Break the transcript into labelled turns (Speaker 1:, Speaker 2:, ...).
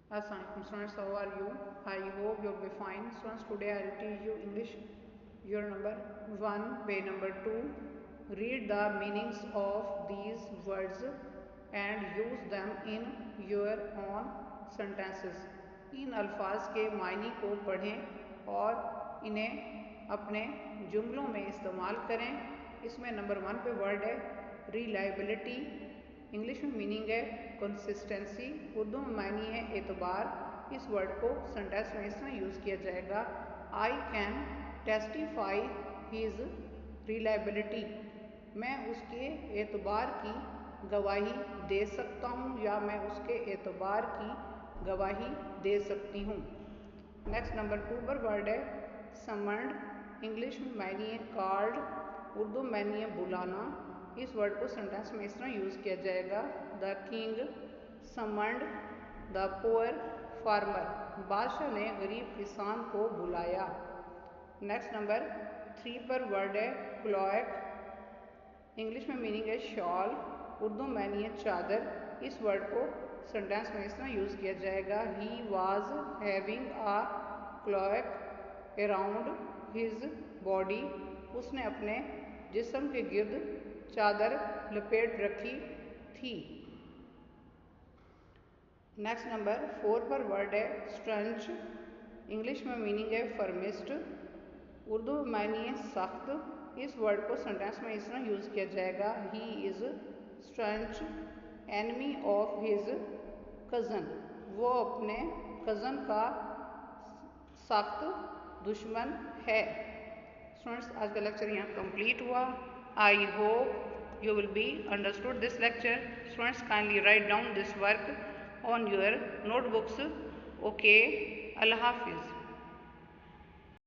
Speaker 1: Assalamualaikum students, how are you? I hope you'll be fine. Students, today I'll teach you English your number 1, page number 2. Read the meanings of these words and use them in your own sentences. इन अल्फाज के मायने को पढ़ें और इन्हें अपने जुमलों में इस्तेमाल करें। इसमें नंबर 1 पे वर्ड है रिलायबिलिटी, इंग्लिश में मीनिंग है कंसिस्टेंसी, उर्दू में मायने है एतबार। इस वर्ड को सेंटेंस में इस तरह यूज़ किया जाएगा, I can testify his reliability, मैं उसके एतबार की गवाही दे सकता हूँ या मैं उसके एतबार की गवाही दे सकती हूँ। नेक्स्ट नंबर 2 पर वर्ड है समंड, इंग्लिश में मायने है कॉल्ड, उर्दू में मायने है बुलाना। इस वर्ड को सेंटेंस में इस तरह यूज़ किया जाएगा, the king summoned the poor farmer, बादशाह ने गरीब किसान को बुलाया। नेक्स्ट नंबर 3 पर वर्ड है क्लॉक, इंग्लिश में मीनिंग है शॉल, उर्दू में मायने है चादर। इस वर्ड को सेंटेंस में इस तरह यूज़ किया जाएगा, he was having a cloak around his body, उसने अपने जिस्म के गिर्द चादर लपेट रखी थी। नेक्स्ट नंबर 4 पर वर्ड है स्ट्रंच, इंग्लिश में मीनिंग है फर्मिस्ट, उर्दू में मायने है सख्त। इस वर्ड को सेंटेंस में इस तरह यूज़ किया जाएगा, he is staunch enemy of his cousin, वो अपने कज़न का सख्त दुश्मन है। स्टूडेंट्स, आज का लेक्चर यहाँ कंप्लीट हुआ। I hope you will be understood this lecture. Students, kindly write down this work on your notebooks. Okay, Allah Hafiz.